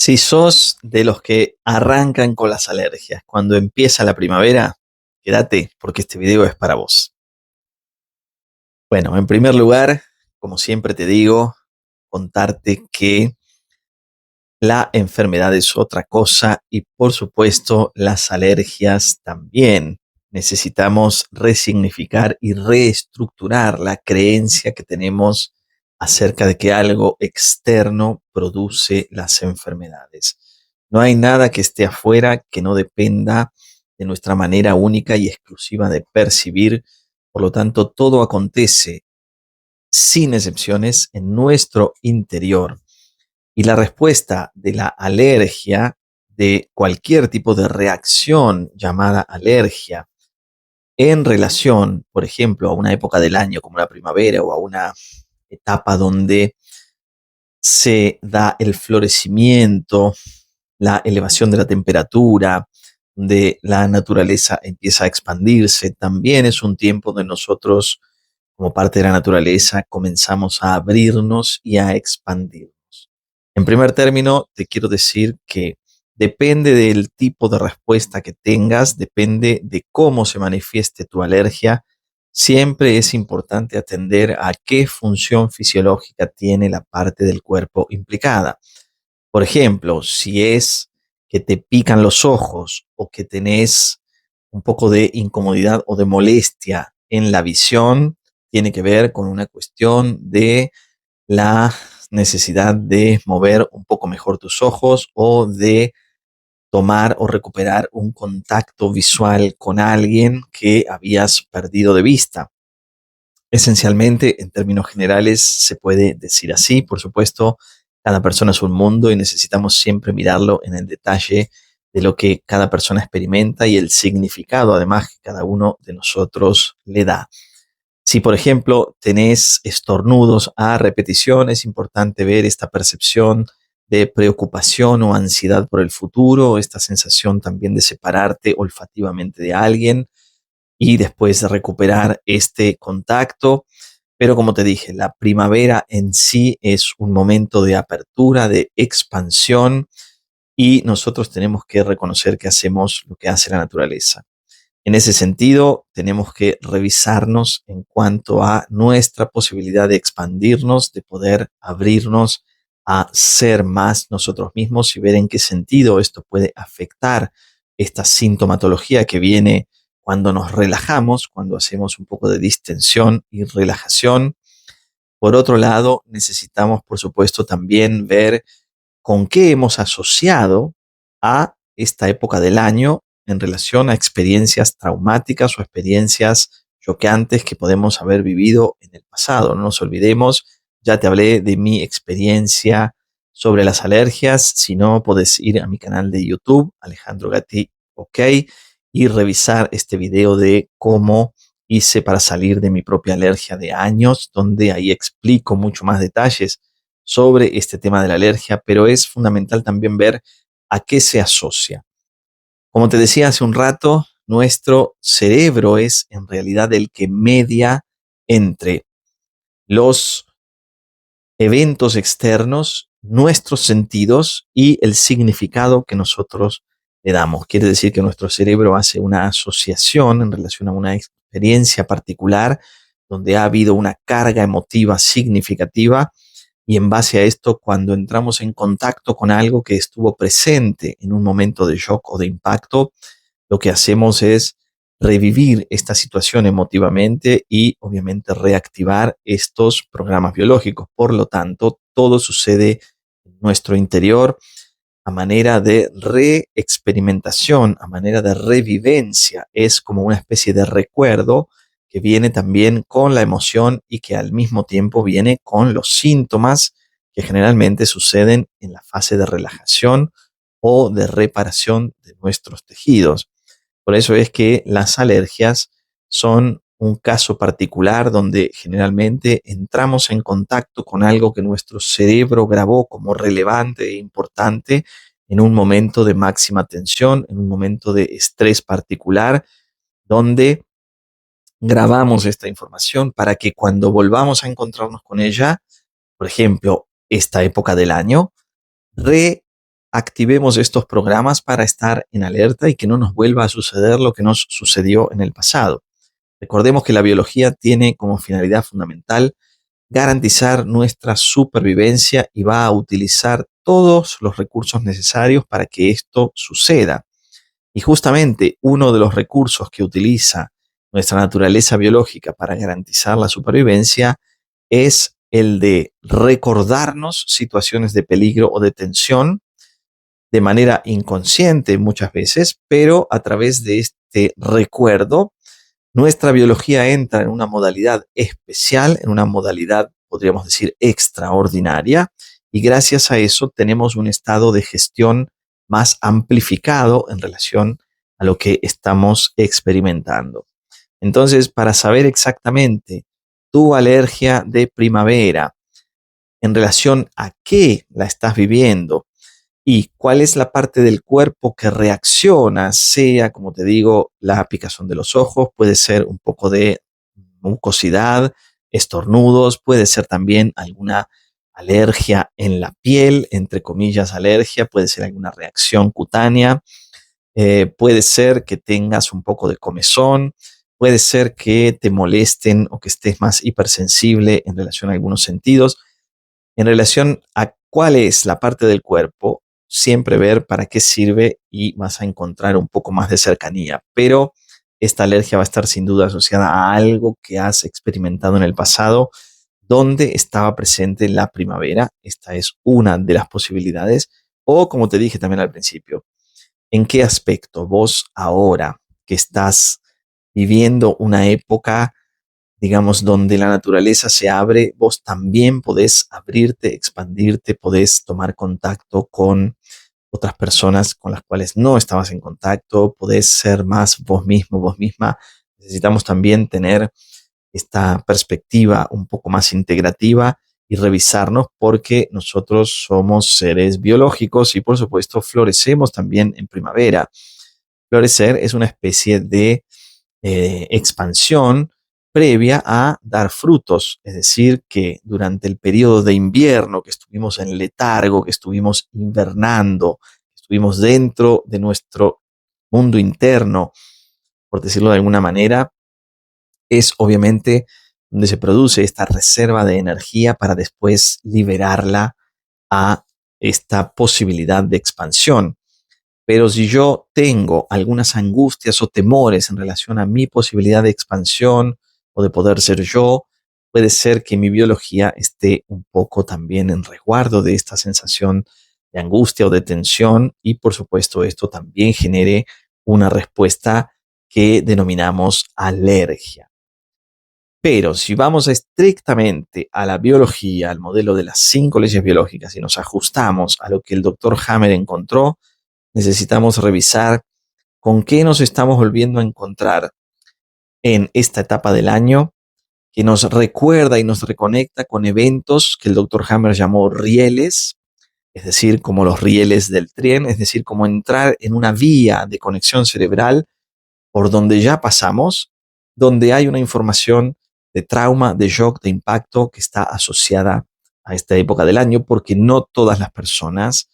Si sos de los que arrancan con las alergias cuando empieza la primavera, quédate porque este video es para vos. Bueno, en primer lugar, como siempre te digo, contarte que la enfermedad es otra cosa y por supuesto las alergias también. Necesitamos resignificar y reestructurar la creencia que tenemos acerca de que algo externo produce las enfermedades. No hay nada que esté afuera que no dependa de nuestra manera única y exclusiva de percibir. Por lo tanto, todo acontece sin excepciones en nuestro interior. Y la respuesta de la alergia, de cualquier tipo de reacción llamada alergia, en relación, por ejemplo, a una época del año como la primavera o a una etapa donde se da el florecimiento, la elevación de la temperatura, donde la naturaleza empieza a expandirse, también es un tiempo donde nosotros, como parte de la naturaleza, comenzamos a abrirnos y a expandirnos. En primer término, te quiero decir que depende del tipo de respuesta que tengas, depende de cómo se manifieste tu alergia. Siempre es importante atender a qué función fisiológica tiene la parte del cuerpo implicada. Por ejemplo, si es que te pican los ojos o que tenés un poco de incomodidad o de molestia en la visión, tiene que ver con una cuestión de la necesidad de mover un poco mejor tus ojos o de tomar o recuperar un contacto visual con alguien que habías perdido de vista. Esencialmente, en términos generales, se puede decir así. Por supuesto, cada persona es un mundo y necesitamos siempre mirarlo en el detalle de lo que cada persona experimenta y el significado, además, que cada uno de nosotros le da. Si, por ejemplo, tenés estornudos a repetición, es importante ver esta percepción de preocupación o ansiedad por el futuro, esta sensación también de separarte olfativamente de alguien y después de recuperar este contacto. Pero como te dije, la primavera en sí es un momento de apertura, de expansión y nosotros tenemos que reconocer que hacemos lo que hace la naturaleza. En ese sentido, tenemos que revisarnos en cuanto a nuestra posibilidad de expandirnos, de poder abrirnos a ser más nosotros mismos y ver en qué sentido esto puede afectar esta sintomatología que viene cuando nos relajamos, cuando hacemos un poco de distensión y relajación. Por otro lado, necesitamos, por supuesto, también ver con qué hemos asociado a esta época del año en relación a experiencias traumáticas o experiencias choqueantes que podemos haber vivido en el pasado. No nos olvidemos, ya te hablé de mi experiencia sobre las alergias. Si no, puedes ir a mi canal de YouTube, Alejandro Gatti, OK, y revisar este video de cómo hice para salir de mi propia alergia de años, donde ahí explico mucho más detalles sobre este tema de la alergia, pero es fundamental también ver a qué se asocia. Como te decía hace un rato, nuestro cerebro es en realidad el que media entre los eventos externos, nuestros sentidos y el significado que nosotros le damos. Quiere decir que nuestro cerebro hace una asociación en relación a una experiencia particular donde ha habido una carga emotiva significativa y en base a esto, cuando entramos en contacto con algo que estuvo presente en un momento de shock o de impacto, lo que hacemos es revivir esta situación emotivamente y obviamente reactivar estos programas biológicos. Por lo tanto, todo sucede en nuestro interior a manera de reexperimentación, a manera de revivencia. Es como una especie de recuerdo que viene también con la emoción y que al mismo tiempo viene con los síntomas que generalmente suceden en la fase de relajación o de reparación de nuestros tejidos. Por eso es que las alergias son un caso particular donde generalmente entramos en contacto con algo que nuestro cerebro grabó como relevante e importante en un momento de máxima tensión, en un momento de estrés particular, donde grabamos esta información para que cuando volvamos a encontrarnos con ella, por ejemplo, esta época del año, activemos estos programas para estar en alerta y que no nos vuelva a suceder lo que nos sucedió en el pasado. Recordemos que la biología tiene como finalidad fundamental garantizar nuestra supervivencia y va a utilizar todos los recursos necesarios para que esto suceda. Y justamente uno de los recursos que utiliza nuestra naturaleza biológica para garantizar la supervivencia es el de recordarnos situaciones de peligro o de tensión de manera inconsciente muchas veces, pero a través de este recuerdo, nuestra biología entra en una modalidad especial, en una modalidad, podríamos decir, extraordinaria, y gracias a eso tenemos un estado de gestión más amplificado en relación a lo que estamos experimentando. Entonces, para saber exactamente tu alergia de primavera, en relación a qué la estás viviendo, y cuál es la parte del cuerpo que reacciona, sea, como te digo, la picazón de los ojos, puede ser un poco de mucosidad, estornudos, puede ser también alguna alergia en la piel, entre comillas alergia, puede ser alguna reacción cutánea, puede ser que tengas un poco de comezón, puede ser que te molesten o que estés más hipersensible en relación a algunos sentidos. En relación a cuál es la parte del cuerpo, siempre ver para qué sirve y vas a encontrar un poco más de cercanía. Pero esta alergia va a estar sin duda asociada a algo que has experimentado en el pasado, donde estaba presente la primavera. Esta es una de las posibilidades. O como te dije también al principio, ¿en qué aspecto vos ahora que estás viviendo una época, digamos, donde la naturaleza se abre, vos también podés abrirte, expandirte, podés tomar contacto con otras personas con las cuales no estabas en contacto, podés ser más vos mismo, vos misma? Necesitamos también tener esta perspectiva un poco más integrativa y revisarnos, porque nosotros somos seres biológicos y por supuesto florecemos también en primavera. Florecer es una especie de expansión previa a dar frutos, es decir, que durante el periodo de invierno que estuvimos en letargo, que estuvimos invernando, estuvimos dentro de nuestro mundo interno, por decirlo de alguna manera, es obviamente donde se produce esta reserva de energía para después liberarla a esta posibilidad de expansión. Pero si yo tengo algunas angustias o temores en relación a mi posibilidad de expansión o de poder ser yo, puede ser que mi biología esté un poco también en resguardo de esta sensación de angustia o de tensión, y por supuesto esto también genere una respuesta que denominamos alergia. Pero si vamos estrictamente a la biología, al modelo de las 5 leyes biológicas, y nos ajustamos a lo que el doctor Hammer encontró, necesitamos revisar con qué nos estamos volviendo a encontrar en esta etapa del año, que nos recuerda y nos reconecta con eventos que el doctor Hammer llamó rieles, es decir, como los rieles del tren, es decir, como entrar en una vía de conexión cerebral por donde ya pasamos, donde hay una información de trauma, de shock, de impacto que está asociada a esta época del año, porque no todas las personas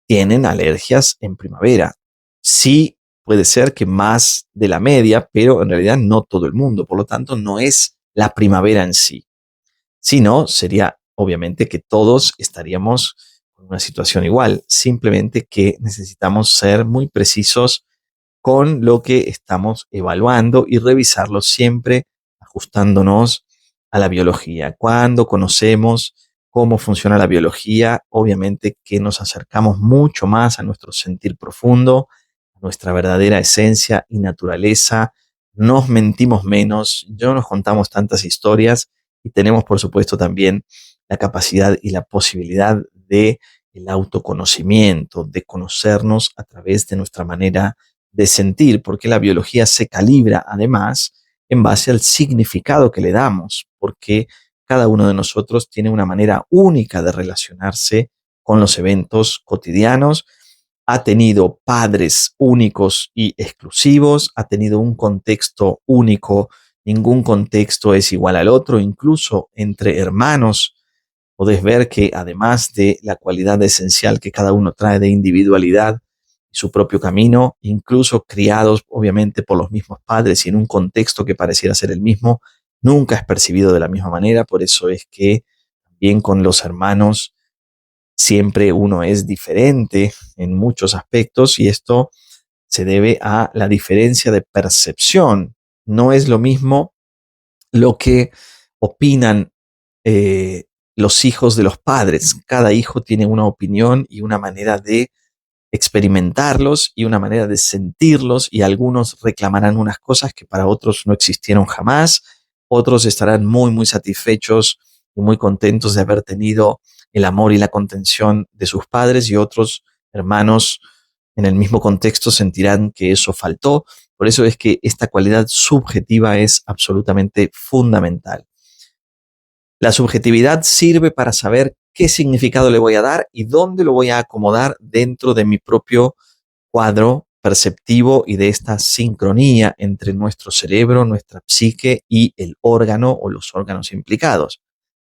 tienen alergias en primavera. Sí, puede ser que más de la media, pero en realidad no todo el mundo. Por lo tanto, no es la primavera en sí, sino sería obviamente que todos estaríamos en una situación igual. Simplemente que necesitamos ser muy precisos con lo que estamos evaluando y revisarlo siempre ajustándonos a la biología. Cuando conocemos cómo funciona la biología, obviamente que nos acercamos mucho más a nuestro sentir profundo, a nuestra verdadera esencia y naturaleza. Nos mentimos menos, no nos contamos tantas historias, y tenemos, por supuesto, también la capacidad y la posibilidad de el autoconocimiento, de conocernos a través de nuestra manera de sentir, porque la biología se calibra además en base al significado que le damos, porque cada uno de nosotros tiene una manera única de relacionarse con los eventos cotidianos, ha tenido padres únicos y exclusivos, ha tenido un contexto único, ningún contexto es igual al otro, incluso entre hermanos podés ver que además de la cualidad esencial que cada uno trae de individualidad y su propio camino, incluso criados obviamente por los mismos padres y en un contexto que pareciera ser el mismo, nunca es percibido de la misma manera. Por eso es que también con los hermanos siempre uno es diferente en muchos aspectos, y esto se debe a la diferencia de percepción. No es lo mismo lo que opinan eh, los hijos de los padres. Cada hijo tiene una opinión y una manera de experimentarlos y una manera de sentirlos, y algunos reclamarán unas cosas que para otros no existieron jamás. Otros estarán muy, muy satisfechos y muy contentos de haber tenido el amor y la contención de sus padres, y otros hermanos en el mismo contexto sentirán que eso faltó. Por eso es que esta cualidad subjetiva es absolutamente fundamental. La subjetividad sirve para saber qué significado le voy a dar y dónde lo voy a acomodar dentro de mi propio cuadro perceptivo y de esta sincronía entre nuestro cerebro, nuestra psique y el órgano o los órganos implicados.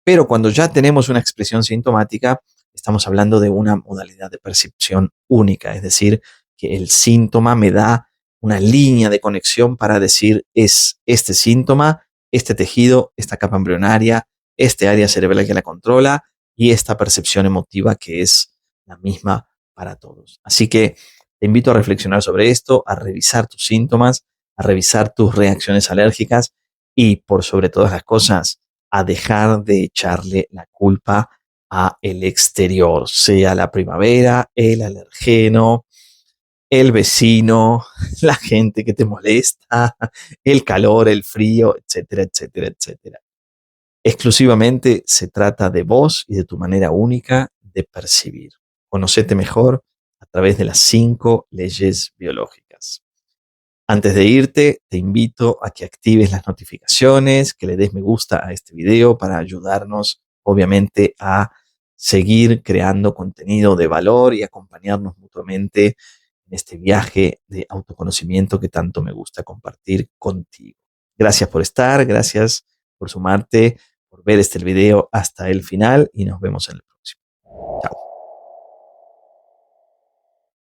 Pero cuando ya tenemos una expresión sintomática, estamos hablando de una modalidad de percepción única, es decir, que el síntoma me da una línea de conexión para decir es este síntoma, este tejido, esta capa embrionaria, este área cerebral que la controla y esta percepción emotiva que es la misma para todos. Así que te invito a reflexionar sobre esto, a revisar tus síntomas, a revisar tus reacciones alérgicas y, por sobre todas las cosas, a dejar de echarle la culpa a el exterior, sea la primavera, el alergeno, el vecino, la gente que te molesta, el calor, el frío, etcétera, etcétera, etcétera. Exclusivamente se trata de vos y de tu manera única de percibir. Conocete mejor a través de las 5 leyes biológicas. Antes de irte, te invito a que actives las notificaciones, que le des me gusta a este video para ayudarnos, obviamente, a seguir creando contenido de valor y acompañarnos mutuamente en este viaje de autoconocimiento que tanto me gusta compartir contigo. Gracias por estar, gracias por sumarte, por ver este video hasta el final, y nos vemos en el próximo. Chao.